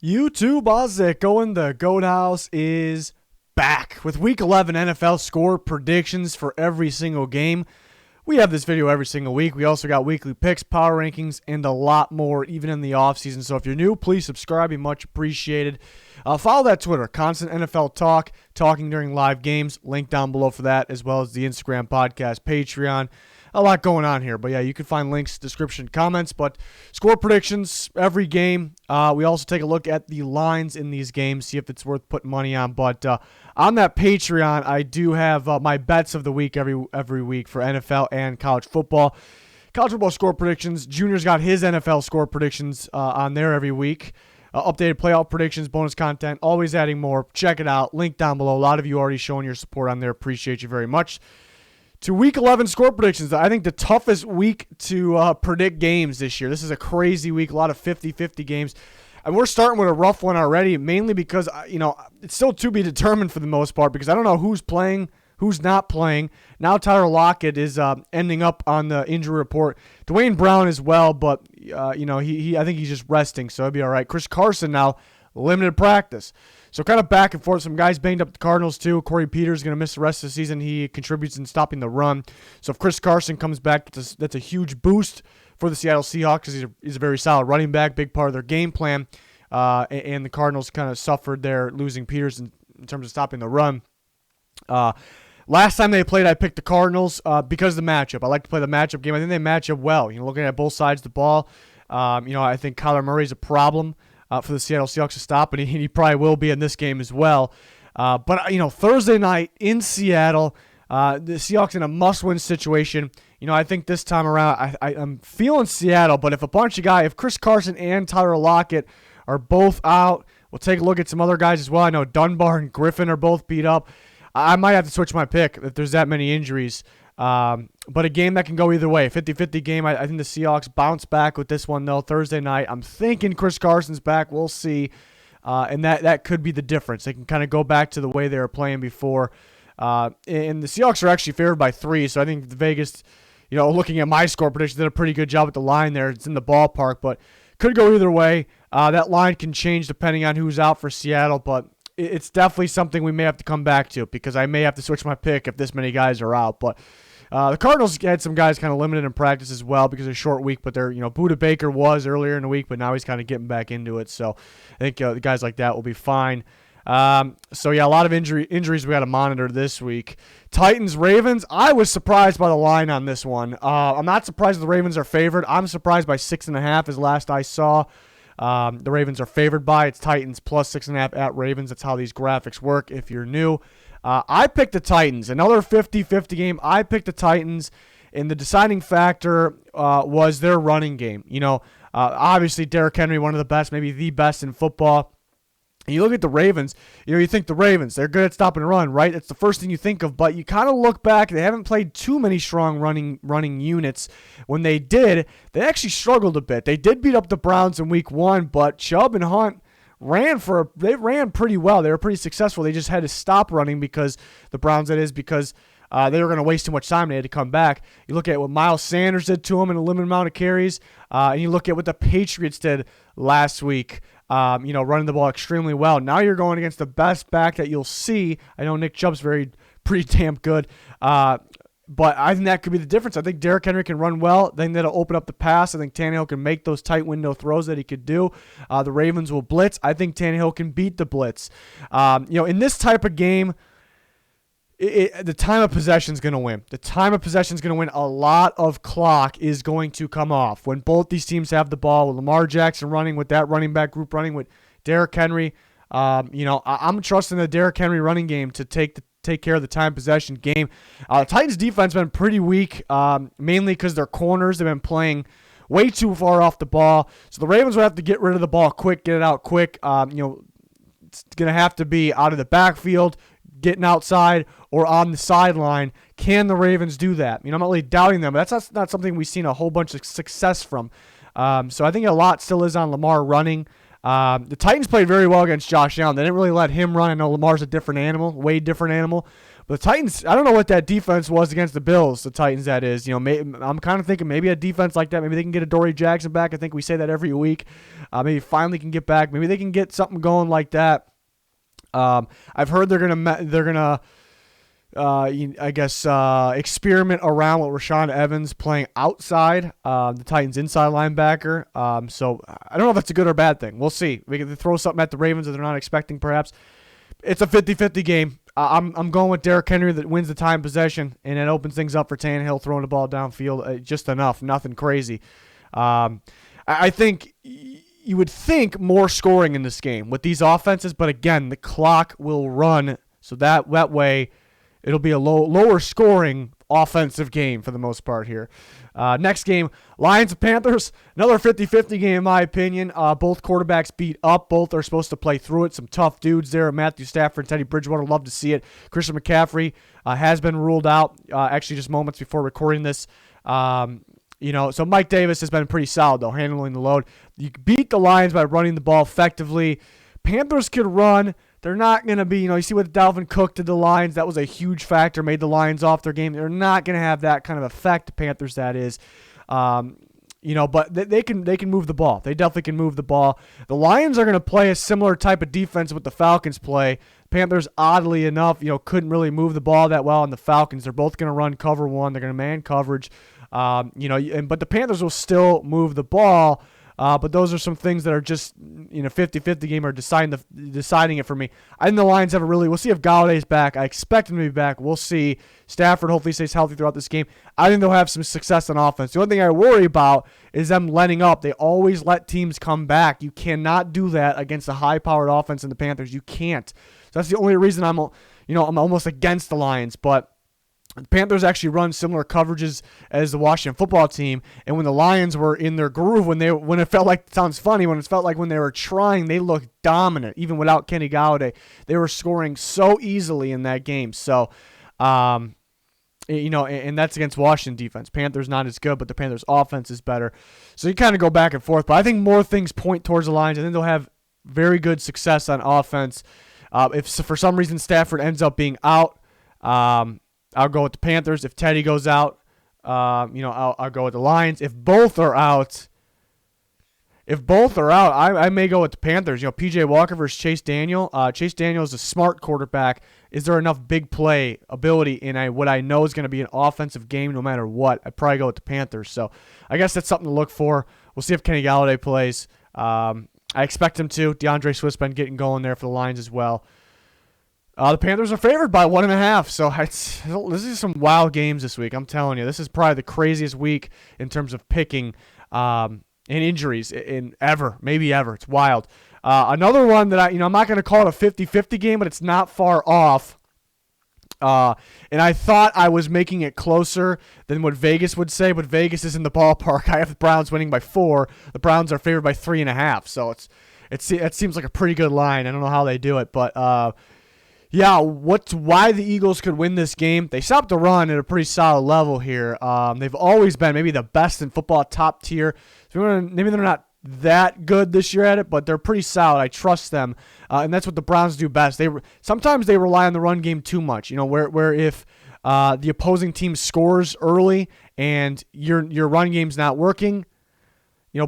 YouTube, how's it going? The Goat House is back with Week 11 NFL score predictions for every single game. We have this video every single week. We also got weekly picks, power rankings, and a lot more, even in the offseason. So if you're new, please subscribe. Be much appreciated. Follow that Twitter, Constant NFL Talk, talking during live games. Link down below for that, as well as the Instagram podcast, Patreon. A lot going on here. But yeah, you can find links, description, comments. But score predictions every game. We also take a look at the lines in these games, see if it's worth putting money on. But on that Patreon, I do have my bets of the week every week for NFL and college football. College football score predictions. Junior's got his NFL score predictions on there every week. Updated playoff predictions, bonus content, always adding more. Check it out. Link down below. A lot of you already showing your support on there. Appreciate you very much. To Week 11 score predictions, I think the toughest week to predict games this year. This is a crazy week, a lot of 50-50 games. And we're starting with a rough one already, mainly because, it's still to be determined for the most part because I don't know who's playing, who's not playing. Now Tyler Lockett is ending up on the injury report. Dwayne Brown as well, but, I think he's just resting, so he'll be all right. Chris Carson now, limited practice. So kind of back and forth. Some guys banged up the Cardinals too. Corey Peters is going to miss the rest of the season. He contributes in stopping the run. So if Chris Carson comes back, that's a huge boost for the Seattle Seahawks because he's a very solid running back, big part of their game plan. And the Cardinals kind of suffered there losing Peters in terms of stopping the run. Last time they played, I picked the Cardinals because of the matchup. I like to play the matchup game. I think they match up well. Looking at both sides of the ball, I think Kyler Murray's a problem for the Seattle Seahawks to stop, and he probably will be in this game as well. But Thursday night in Seattle, the Seahawks in a must-win situation. I think this time around, I'm feeling Seattle, but if Chris Carson and Tyler Lockett are both out, we'll take a look at some other guys as well. I know Dunbar and Griffin are both beat up. I might have to switch my pick if there's that many injuries. But a game that can go either way. 50-50 game. I think the Seahawks bounce back with this one, though, Thursday night. I'm thinking Chris Carson's back. We'll see. And that could be the difference. They can kind of go back to the way they were playing before. And the Seahawks are actually favored by 3, so I think the Vegas, looking at my score prediction, did a pretty good job with the line there. It's in the ballpark, but could go either way. That line can change depending on who's out for Seattle, but it's definitely something we may have to come back to because I may have to switch my pick if this many guys are out. But the Cardinals had some guys kind of limited in practice as well because of a short week, but they're, Budda Baker was earlier in the week, but now he's kind of getting back into it. So I think the guys like that will be fine. A lot of injuries we got to monitor this week. Titans, Ravens, I was surprised by the line on this one. I'm not surprised the Ravens are favored. I'm surprised by 6.5 is last I saw. The Ravens are favored by. It's Titans plus 6.5 at Ravens. That's how these graphics work if you're new. I picked the Titans. Another 50-50 game. I picked the Titans, and the deciding factor was their running game. Obviously Derrick Henry, one of the best, maybe the best in football. And you look at the Ravens, you think the Ravens, they're good at stopping and run, right? It's the first thing you think of, but you kind of look back, they haven't played too many strong running units. When they did, they actually struggled a bit. They did beat up the Browns in week 1, but Chubb and Hunt ran pretty well. They were pretty successful. They just had to stop running because the Browns, that is, because they were going to waste too much time. They had to come back. You look at what Miles Sanders did to them in a limited amount of carries, and you look at what the Patriots did last week. Running the ball extremely well. Now you're going against the best back that you'll see. I know Nick Chubb's pretty damn good, but I think that could be the difference. I think Derrick Henry can run well. I think that'll open up the pass. I think Tannehill can make those tight window throws that he could do. The Ravens will blitz. I think Tannehill can beat the blitz. In this type of game, the time of possession is going to win. The time of possession is going to win. A lot of clock is going to come off when both these teams have the ball. With Lamar Jackson running, with that running back group running, with Derrick Henry, I'm trusting the Derrick Henry running game to take care of the time possession game. Titans defense has been pretty weak, mainly because their corners have been playing way too far off the ball. So the Ravens will have to get rid of the ball quick, get it out quick. It's going to have to be out of the backfield, getting outside, or on the sideline. Can the Ravens do that? I'm not really doubting them, but that's not something we've seen a whole bunch of success from. So I think a lot still is on Lamar running. The Titans played very well against Josh Allen. They didn't really let him run. I know Lamar's a different animal, way different animal. But the Titans, I don't know what that defense was against the Bills, the Titans, that is. I'm kind of thinking maybe a defense like that, maybe they can get a Dory Jackson back. I think we say that every week. Maybe finally can get back. Maybe they can get something going like that. I've heard they're gonna experiment around with Rashaan Evans playing outside, the Titans' inside linebacker. So I don't know if that's a good or bad thing. We'll see. We can throw something at the Ravens that they're not expecting, perhaps. It's a 50-50 game. I'm going with Derrick Henry that wins the time possession, and it opens things up for Tannehill throwing the ball downfield. Just enough, nothing crazy. I think you would think more scoring in this game with these offenses, but again, the clock will run, so that way it'll be a lower scoring offensive game for the most part here. Next game, Lions and Panthers. Another 50-50 game in my opinion. Both quarterbacks beat up. Both are supposed to play through it. Some tough dudes there. Matthew Stafford and Teddy Bridgewater. Love to see it. Christian McCaffrey has been ruled out actually just moments before recording this. So Mike Davis has been pretty solid, though, handling the load. You beat the Lions by running the ball effectively. Panthers could run. They're not going to be, you see what Dalvin Cook did to the Lions. That was a huge factor, made the Lions off their game. They're not going to have that kind of effect, the Panthers, that is. But they can move the ball. They definitely can move the ball. The Lions are going to play a similar type of defense what the Falcons play. Panthers, oddly enough, couldn't really move the ball that well on the Falcons. They're both going to run cover one. They're going to man coverage. But the Panthers will still move the ball. But those are some things that are just 50-50 game are deciding it for me. I think the Lions we'll see if Galladay's back. I expect him to be back. We'll see. Stafford hopefully stays healthy throughout this game. I think they'll have some success on offense. The only thing I worry about is them letting up. They always let teams come back. You cannot do that against a high-powered offense in the Panthers. You can't. So that's the only reason I'm almost against the Lions, but the Panthers actually run similar coverages as the Washington football team, and when the Lions were in their groove, when it felt like, it sounds funny, when it felt like when they were trying, they looked dominant, even without Kenny Galladay. They were scoring so easily in that game. So, and that's against Washington defense. Panthers not as good, but the Panthers offense is better. So you kind of go back and forth, but I think more things point towards the Lions. I think they'll have very good success on offense. If for some reason Stafford ends up being out, I'll go with the Panthers. If Teddy goes out, I'll go with the Lions. If both are out, I may go with the Panthers. P.J. Walker versus Chase Daniel. Chase Daniel is a smart quarterback. Is there enough big play ability in what I know is going to be an offensive game no matter what? I'd probably go with the Panthers. So I guess that's something to look for. We'll see if Kenny Galladay plays. I expect him to. DeAndre Swift's been getting going there for the Lions as well. The Panthers are favored by 1.5, so this is some wild games this week. I'm telling you, this is probably the craziest week in terms of picking and injuries in ever, maybe ever. It's wild. Another one that I'm not going to call it a 50-50 game, but it's not far off. And I thought I was making it closer than what Vegas would say, but Vegas is in the ballpark. I have the Browns winning by 4. The Browns are favored by 3.5, so it seems like a pretty good line. I don't know how they do it, but why the Eagles could win this game? They stopped the run at a pretty solid level here. They've always been maybe the best in football, top tier. So maybe they're not that good this year at it, but they're pretty solid. I trust them, and that's what the Browns do best. Sometimes they rely on the run game too much. Where if the opposing team scores early and your run game's not working,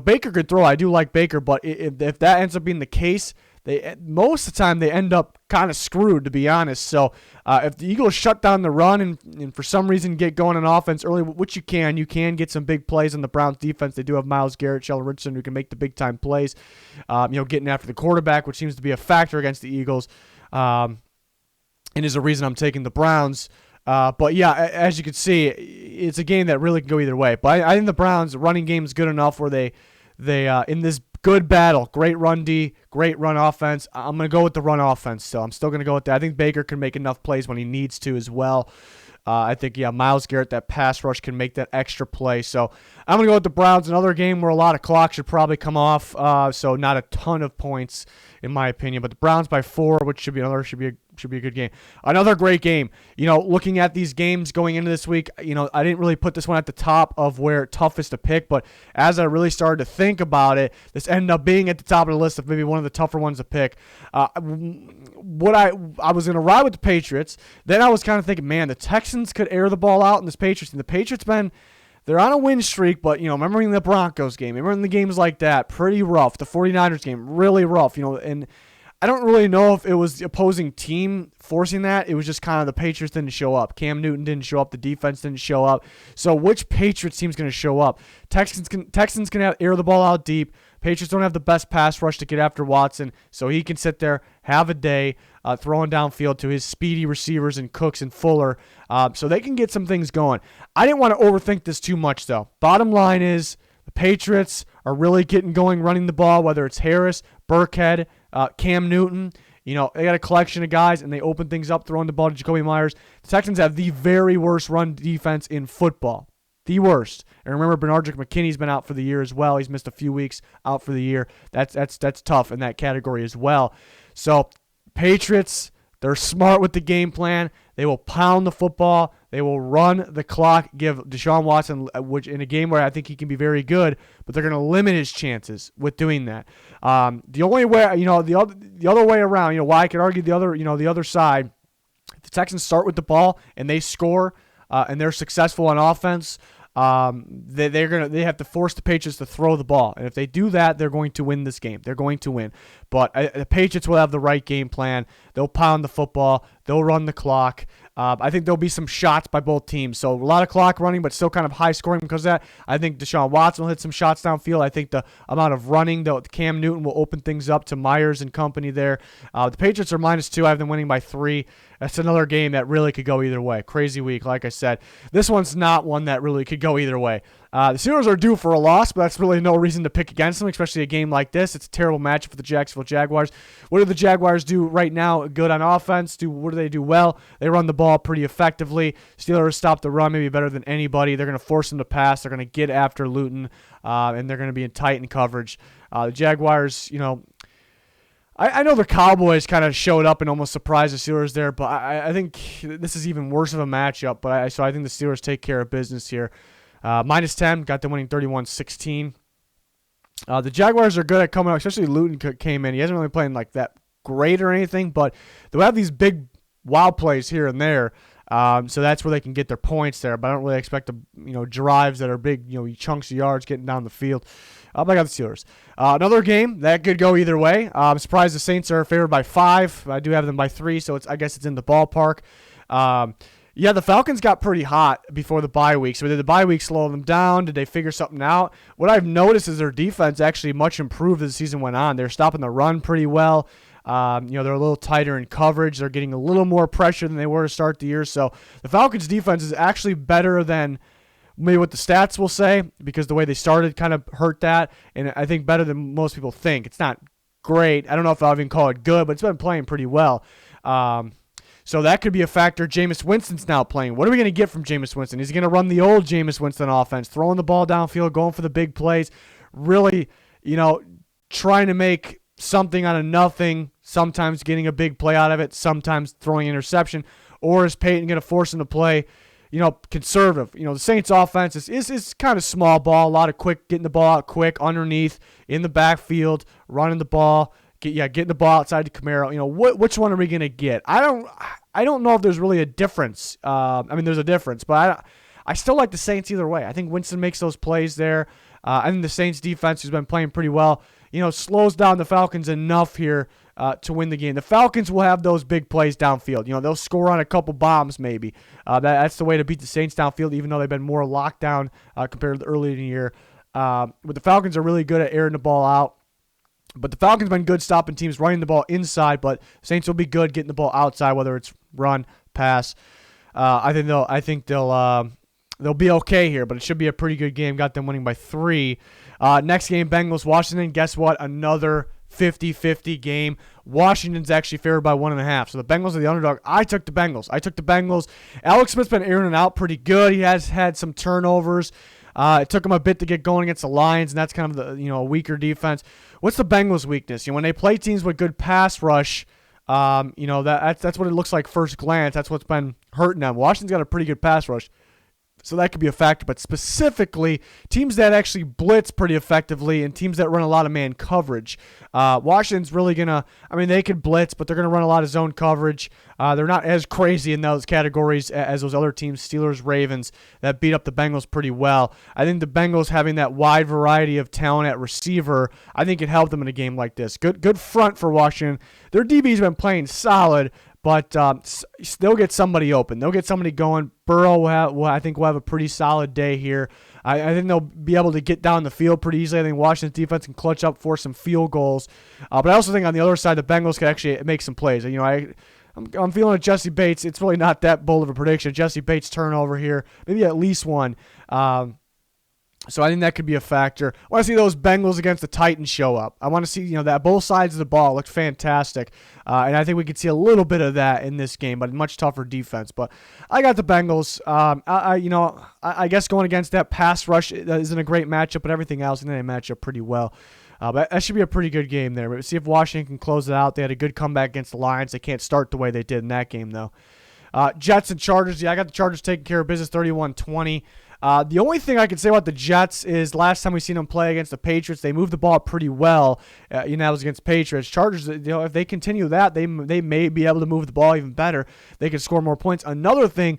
Baker could throw. I do like Baker, but if that ends up being the case, most of the time they end up kind of screwed, to be honest. So if the Eagles shut down the run and for some reason get going on offense early, which you can get some big plays on the Browns defense. They do have Myles Garrett, Sheldon Richardson, who can make the big time plays. Getting after the quarterback, which seems to be a factor against the Eagles, and is a reason I'm taking the Browns. But yeah, as you can see, it's a game that really can go either way. But I think the Browns' running game is good enough where they in this good battle, great run D, great run offense. I'm going to go with the run offense still. I'm still going to go with that. I think Baker can make enough plays when he needs to as well. I think, Myles Garrett, that pass rush can make that extra play. So I'm going to go with the Browns. Another game where a lot of clock should probably come off, so not a ton of points in my opinion. But the Browns by 4, which should be should be a good game. Another great game. Looking at these games going into this week, I didn't really put this one at the top of where toughest to pick, but as I really started to think about it, this ended up being at the top of the list of maybe one of the tougher ones to pick. What I was going to ride with the Patriots. Then I was kind of thinking, man, the Texans could air the ball out in this Patriots. And the Patriots they're on a win streak, but, remembering the Broncos game, remembering the games like that, pretty rough. The 49ers game, really rough, and I don't really know if it was the opposing team forcing that. It was just kind of the Patriots didn't show up. Cam Newton didn't show up. The defense didn't show up. So which Patriots team's going to show up? Texans can air the ball out deep. Patriots don't have the best pass rush to get after Watson, so he can sit there, have a day, throwing downfield to his speedy receivers and Cooks and Fuller, so they can get some things going. I didn't want to overthink this too much, though. Bottom line is the Patriots are really getting going running the ball, whether it's Harris, Burkhead, Cam Newton. They got a collection of guys, and they open things up, throwing the ball to Jacoby Myers. The Texans have the very worst run defense in football. The worst. And remember, Bernard McKinney's been out for the year as well. He's missed a few weeks out for the year. That's tough in that category as well. So, Patriots, they're smart with the game plan. They will pound the football. They will run the clock, give Deshaun Watson, which in a game where I think he can be very good, but they're going to limit his chances with doing that. The only way, the other way around, why I could argue the other side, if the Texans start with the ball and they score and they're successful on offense, they have to force the Patriots to throw the ball, and if they do that, they're going to win this game. They're going to win, but the Patriots will have the right game plan. They'll pound the football. They'll run the clock. I think there'll be some shots by both teams, so a lot of clock running, but still kind of high scoring because of that. I think Deshaun Watson will hit some shots downfield. I think the amount of running, Cam Newton will open things up to Myers and company there. The Patriots are -2. I have them winning by 3. That's another game that really could go either way. Crazy week, like I said. This one's not one that really could go either way. The Steelers are due for a loss, but that's really no reason to pick against them, especially a game like this. It's a terrible matchup for the Jacksonville Jaguars. What do the Jaguars do right now good on offense? What do they do well? They run the ball pretty effectively. Steelers stop the run maybe better than anybody. They're going to force them to pass. They're going to get after Luton, and they're going to be in tight in coverage. The Jaguars, I know the Cowboys kind of showed up and almost surprised the Steelers there, but I think this is even worse of a matchup. So I think the Steelers take care of business here. -10, got them winning 31-16. The Jaguars are good at coming out, especially Luton came in. He hasn't really played like that great or anything, but they'll have these big wild plays here and there. So that's where they can get their points there. But I don't really expect drives that are big, chunks of yards getting down the field. I got the Steelers. Another game that could go either way. I'm surprised the Saints are favored by 5. I do have them by 3, so I guess it's in the ballpark. Yeah, the Falcons got pretty hot before the bye week. So did the bye week slow them down? Did they figure something out? What I've noticed is their defense actually much improved as the season went on. They're stopping the run pretty well. They're a little tighter in coverage. They're getting a little more pressure than they were to start the year. So the Falcons' defense is actually better than maybe what the stats will say, because the way they started kind of hurt that, and I think better than most people think. It's not great. I don't know if I'll even call it good, but it's been playing pretty well. So that could be a factor. Jameis Winston's now playing. What are we going to get from Jameis Winston? Is he going to run the old Jameis Winston offense, throwing the ball downfield, going for the big plays, really, trying to make something out of nothing, sometimes getting a big play out of it, sometimes throwing interception? Or is Peyton going to force him to play, conservative? The Saints offense is kind of small ball, a lot of getting the ball out quick, underneath, in the backfield, running the ball, getting the ball outside to Kamara. Which one are we going to get? I don't know if there's really a difference. There's a difference, but I still like the Saints either way. I think Winston makes those plays there. I think the Saints defense, who's been playing pretty well, slows down the Falcons enough here to win the game. The Falcons will have those big plays downfield. They'll score on a couple bombs maybe. That's the way to beat the Saints downfield, even though they've been more locked down compared to earlier in the year. But the Falcons are really good at airing the ball out. But the Falcons have been good stopping teams running the ball inside, but Saints will be good getting the ball outside, whether it's run, pass. I think they'll be okay here, but it should be a pretty good game. Got them winning by 3. Next game, Bengals Washington. Guess what? Another 50-50 game. Washington's actually favored by 1.5. So the Bengals are the underdog. I took the Bengals. Alex Smith's been airing it out pretty good. He has had some turnovers. It took him a bit to get going against the Lions, and that's kind of the a weaker defense. What's the Bengals' weakness? When they play teams with good pass rush, That's what it looks like first glance. That's what's been hurting them. Washington's got a pretty good pass rush, so that could be a factor. But specifically, teams that actually blitz pretty effectively and teams that run a lot of man coverage. Washington's really they could blitz, but they're going to run a lot of zone coverage. They're not as crazy in those categories as those other teams, Steelers, Ravens, that beat up the Bengals pretty well. I think the Bengals having that wide variety of talent at receiver, I think it helped them in a game like this. Good front for Washington. Their DB's been playing solid, but they'll get somebody open. They'll get somebody going. Burrow, I think, will have a pretty solid day here. I think they'll be able to get down the field pretty easily. I think Washington's defense can clutch up for some field goals. But I also think on the other side, the Bengals can actually make some plays. I'm feeling at Jesse Bates. It's really not that bold of a prediction. Jesse Bates turnover here, maybe at least one. So I think that could be a factor. I want to see those Bengals against the Titans show up. I want to see, that both sides of the ball looked fantastic. And I think we could see a little bit of that in this game, but much tougher defense. But I got the Bengals. I guess going against that pass rush isn't a great matchup, but everything else, and they match up pretty well. But that should be a pretty good game there. But see if Washington can close it out. They had a good comeback against the Lions. They can't start the way they did in that game, though. Jets and Chargers. Yeah, I got the Chargers taking care of business 31-20. The only thing I can say about the Jets is last time we seen them play against the Patriots, they moved the ball pretty well. That was against Patriots. Chargers, if they continue that, they may be able to move the ball even better. They can score more points. Another thing,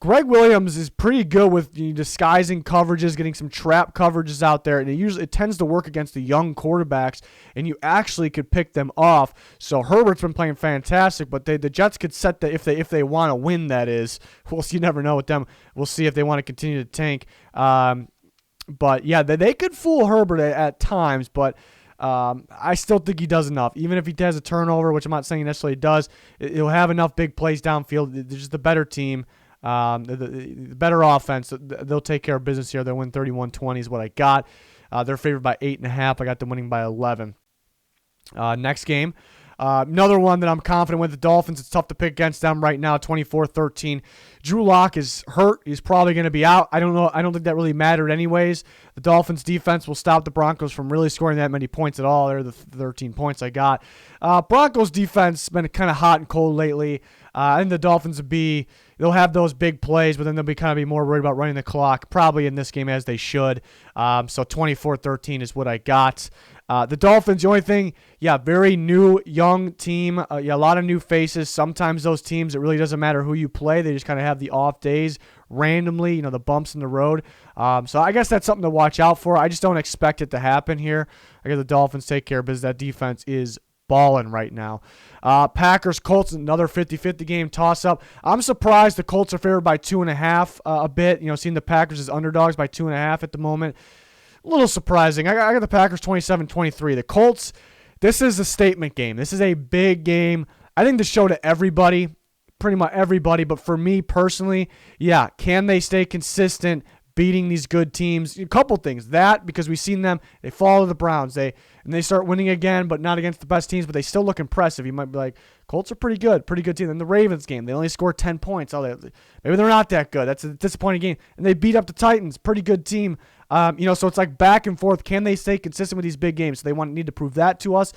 Greg Williams is pretty good with disguising coverages, getting some trap coverages out there, and it tends to work against the young quarterbacks, and you actually could pick them off. So Herbert's been playing fantastic, but the Jets could set if they want to win. That is, you never know with them. We'll see if they want to continue to tank. But yeah, they could fool Herbert at times, but. I still think he does enough. Even if he has a turnover, which I'm not saying he necessarily does, he'll have enough big plays downfield. They're just the better team. The better offense, they'll take care of business here. They'll win 31-20 is what I got. They're favored by 8.5. I got them winning by 11. Next game, another one that I'm confident with, the Dolphins. It's tough to pick against them right now, 24-13. Drew Lock is hurt. He's probably going to be out. I don't know. I don't think that really mattered anyways. The Dolphins defense will stop the Broncos from really scoring that many points at all. They're the 13 points I got. Broncos defense has been kind of hot and cold lately. I think the Dolphins they'll have those big plays, but then they'll be more worried about running the clock, probably in this game as they should. So 24-13 is what I got. The Dolphins, the only thing, very new, young team. A lot of new faces. Sometimes those teams, it really doesn't matter who you play. They just kind of have the off days randomly, the bumps in the road. So I guess that's something to watch out for. I just don't expect it to happen here. I guess the Dolphins take care because that defense is balling right now. Packers, Colts, another 50-50 game toss-up. I'm surprised the Colts are favored by 2.5 a bit. Seeing the Packers as underdogs by 2.5 at the moment. A little surprising. I got the Packers 27-23. The Colts, this is a statement game. This is a big game. I think the show to everybody, pretty much everybody, but for me personally, can they stay consistent beating these good teams? A couple things. Because we've seen them, they fall to the Browns. They start winning again, but not against the best teams, but they still look impressive. You might be like, Colts are pretty good team. In the Ravens game, they only scored 10 points. Maybe they're not that good. That's a disappointing game. And they beat up the Titans, pretty good team. So it's like back and forth. Can they stay consistent with these big games? So they need to prove that to us.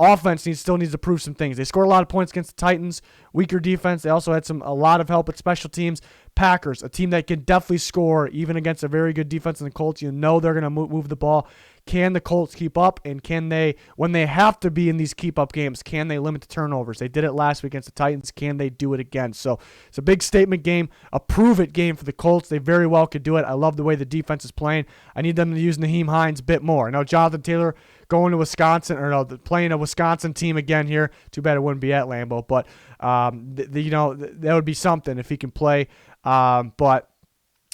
Offense still needs to prove some things. They scored a lot of points against the Titans. Weaker defense. They also had a lot of help at special teams. Packers, a team that can definitely score even against a very good defense in the Colts. They're going to move the ball. Can the Colts keep up? And can they, when they have to be in these keep-up games, can they limit the turnovers? They did it last week against the Titans. Can they do it again? So it's a big statement game, a prove-it game for the Colts. They very well could do it. I love the way the defense is playing. I need them to use Nyheim Hines a bit more. I know Jonathan Taylor going to Wisconsin, playing a Wisconsin team again here. Too bad it wouldn't be at Lambeau, but that would be something if he can play. But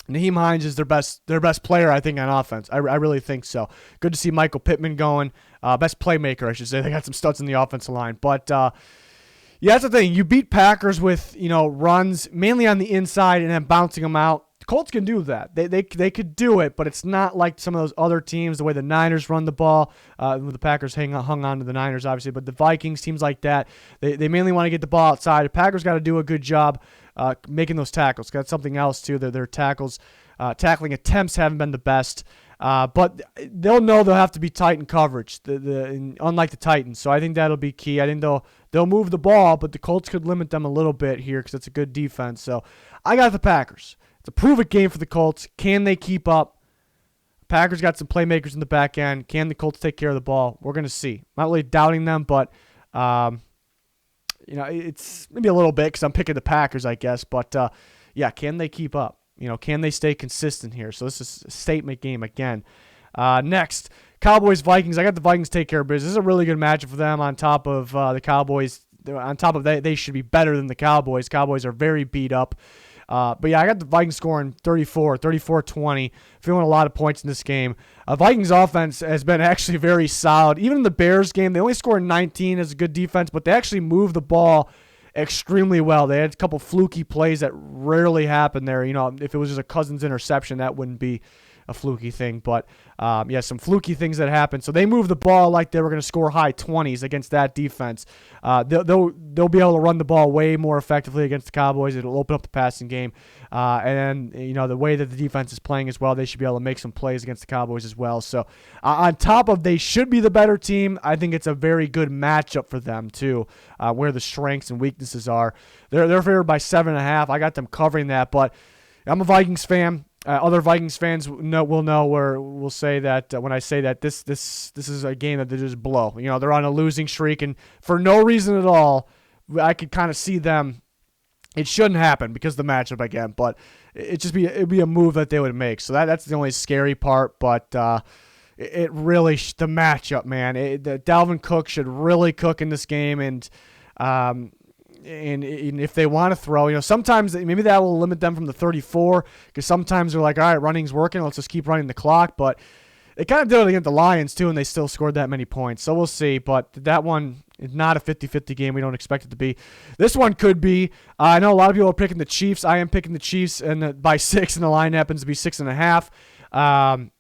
Nyheim Hines is their best player, I think, on offense. I really think so. Good to see Michael Pittman going. Best playmaker, I should say. They got some studs in the offensive line. But, that's the thing. You beat Packers with, runs mainly on the inside and then bouncing them out. The Colts can do that. They could do it, but it's not like some of those other teams, the way the Niners run the ball. The Packers hung on to the Niners, obviously. But the Vikings, teams like that, they mainly want to get the ball outside. The Packers got to do a good job making those tackles. Got something else, too. Their tackling attempts haven't been the best. But they'll know they'll have to be tight in coverage, unlike the Titans. So I think that'll be key. I think they'll move the ball, but the Colts could limit them a little bit here because it's a good defense. So I got the Packers. It's a prove-it game for the Colts. Can they keep up? Packers got some playmakers in the back end. Can the Colts take care of the ball? We're going to see. Not really doubting them, but it's maybe a little bit because I'm picking the Packers, I guess. But, can they keep up? Can they stay consistent here? So this is a statement game again. Next, Cowboys Vikings. I got the Vikings take care of business. This is a really good matchup for them on top of the Cowboys. On top of that, they should be better than the Cowboys. Cowboys are very beat up. I got the Vikings scoring 34-20, feeling a lot of points in this game. Vikings offense has been actually very solid. Even in the Bears game, they only scored 19 as a good defense, but they actually moved the ball extremely well. They had a couple fluky plays that rarely happen there. If it was just a Cousins interception, that wouldn't be a fluky thing. But, some fluky things that happened. So they moved the ball like they were going to score high 20s against that defense. They'll be able to run the ball way more effectively against the Cowboys. It'll open up the passing game. And the way that the defense is playing as well, they should be able to make some plays against the Cowboys as well. So on top of they should be the better team, I think it's a very good matchup for them too, where the strengths and weaknesses are. They're favored by 7.5. I got them covering that, but I'm a Vikings fan. Other Vikings fans will say that when I say that this is a game that they just blow. They're on a losing streak, and for no reason at all, I could kind of see them. It shouldn't happen because of the matchup again, but it'd be a move that they would make. So that's the only scary part. But it really the matchup, man. Dalvin Cook should really cook in this game, and if they want to throw, sometimes maybe that will limit them from the 34 because sometimes they're like, all right, running's working, let's just keep running the clock. But they kind of did it against the Lions too, and they still scored that many points. So we'll see. But that one is not a 50-50 game. We don't expect it to be. This one could be. I know a lot of people are picking the Chiefs. I am picking the Chiefs by 6, and the line happens to be 6.5.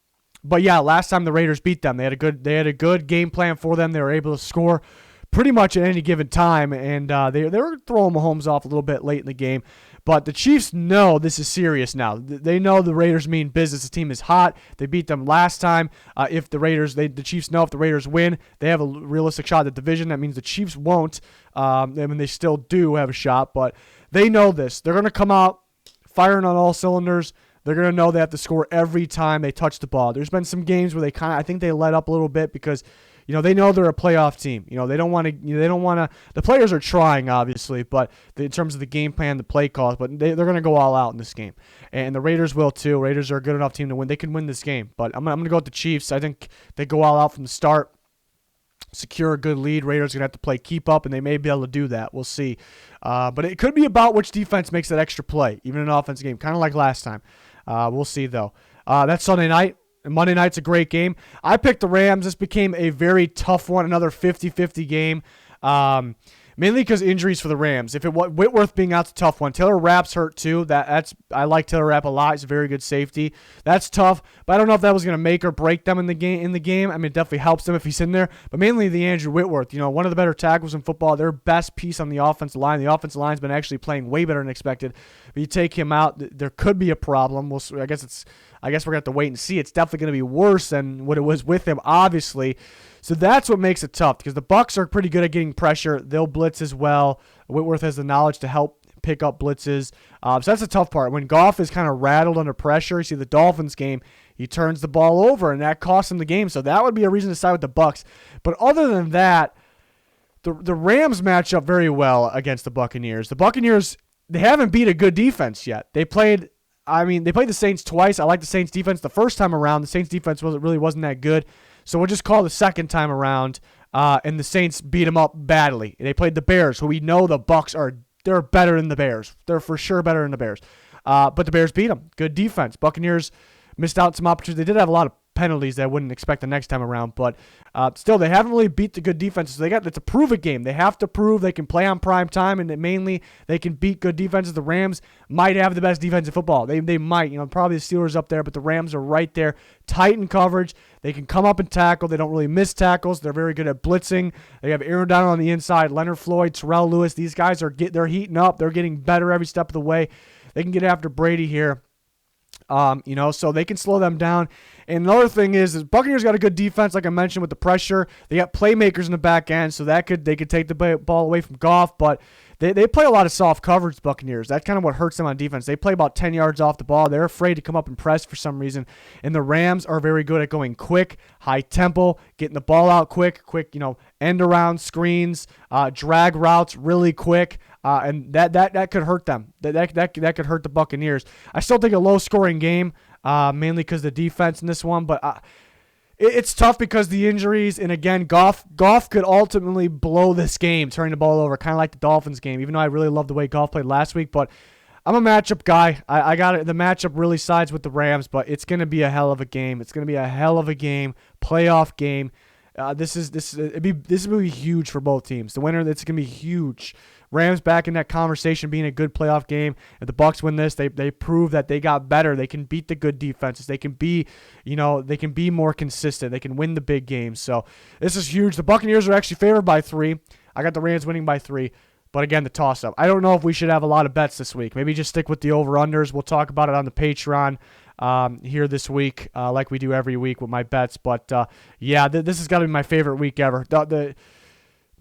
But yeah, last time the Raiders beat them, they had a good game plan for them. They were able to score pretty much at any given time, and they were throwing Mahomes off a little bit late in the game. But the Chiefs know this is serious now. They know the Raiders mean business. The team is hot. They beat them last time. If the Chiefs know if the Raiders win, they have a realistic shot at the division. That means the Chiefs won't. They still do have a shot, but they know this. They're going to come out firing on all cylinders. They're going to know they have to score every time they touch the ball. There's been some games where I think they let up a little bit because they know they're a playoff team. They don't want to. The players are trying, obviously, but in terms of the game plan, the play calls, but they're going to go all out in this game, and the Raiders will too. Raiders are a good enough team to win. They can win this game, but I'm going to go with the Chiefs. I think they go all out from the start, secure a good lead. Raiders are going to have to play keep up, and they may be able to do that. We'll see, but it could be about which defense makes that extra play, even in an offense game, kind of like last time. We'll see though. That's Sunday night. And Monday night's a great game. I picked the Rams. This became a very tough one, another 50-50 game, mainly because injuries for the Rams. Whitworth being out's a tough one. Taylor Rapp's hurt too. I like Taylor Rapp a lot. He's a very good safety. That's tough, but I don't know if that was going to make or break them in the game. I mean, it definitely helps them if he's in there, but mainly the Andrew Whitworth. One of the better tackles in football. Their best piece on the offensive line. The offensive line's been actually playing way better than expected. But you take him out, there could be a problem. I guess we're going to have to wait and see. It's definitely going to be worse than what it was with him, obviously. So that's what makes it tough because the Bucs are pretty good at getting pressure. They'll blitz as well. Whitworth has the knowledge to help pick up blitzes. So that's the tough part. When Goff is kind of rattled under pressure, you see the Dolphins game, he turns the ball over, and that costs him the game. So that would be a reason to side with the Bucs. But other than that, the Rams match up very well against the Buccaneers. The Buccaneers, they haven't beat a good defense yet. They played the Saints twice. I like the Saints defense the first time around. The Saints defense really wasn't that good. So we'll just call the second time around, and the Saints beat them up badly. They played the Bears, who we know the Bucs they're better than the Bears. They're for sure better than the Bears. But the Bears beat them. Good defense. Buccaneers missed out some opportunities. They did have a lot of penalties that I wouldn't expect the next time around, but still they haven't really beat the good defenses. So it's a prove-it game. They have to prove they can play on prime time, and that mainly they can beat good defenses. The Rams might have the best defense in football. They might, probably the Steelers up there, but the Rams are right there, tight in coverage. They can come up and tackle. They don't really miss tackles. They're very good at blitzing. They have Aaron Donald on the inside, Leonard Floyd, Terrell Lewis. These guys they're heating up. They're getting better every step of the way. They can get after Brady here. So they can slow them down. And another thing is Buccaneers got a good defense, like I mentioned, with the pressure. They got playmakers in the back end, so they could take the ball away from Goff, but they play a lot of soft coverage, Buccaneers. That's kind of what hurts them on defense. They play about 10 yards off the ball. They're afraid to come up and press for some reason. And the Rams are very good at going quick, high tempo, getting the ball out quick, end around screens, drag routes really quick. And that could hurt them. That could hurt the Buccaneers. I still think a low-scoring game, mainly because the defense in this one. But it's tough because the injuries. And again, Goff could ultimately blow this game, turning the ball over, kind of like the Dolphins game. Even though I really loved the way Goff played last week, but I'm a matchup guy. I got it. The matchup really sides with the Rams, but it's going to be a hell of a game. It's going to be a hell of a game, playoff game. This will be huge for both teams. The winner, it's going to be huge. Rams back in that conversation, being a good playoff game. If the Bucs win this, they prove that they got better. They can beat the good defenses. They can be, more consistent. They can win the big games. So this is huge. The Buccaneers are actually favored by 3. I got the Rams winning by 3. But again, the toss-up. I don't know if we should have a lot of bets this week. Maybe just stick with the over-unders. We'll talk about it on the Patreon here this week, like we do every week with my bets. But, this has got to be my favorite week ever. The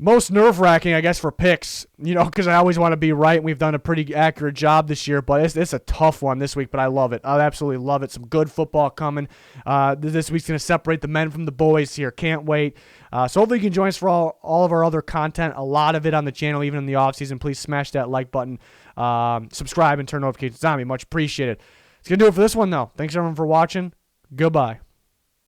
most nerve-wracking, I guess, for picks, because I always want to be right, and we've done a pretty accurate job this year, but it's a tough one this week, but I love it. I absolutely love it. Some good football coming. This week's going to separate the men from the boys here. Can't wait. So hopefully you can join us for all of our other content, a lot of it on the channel, even in the offseason. Please smash that like button, subscribe, and turn notifications on me. Much appreciated. It's going to do it for this one, though. Thanks, everyone, for watching. Goodbye.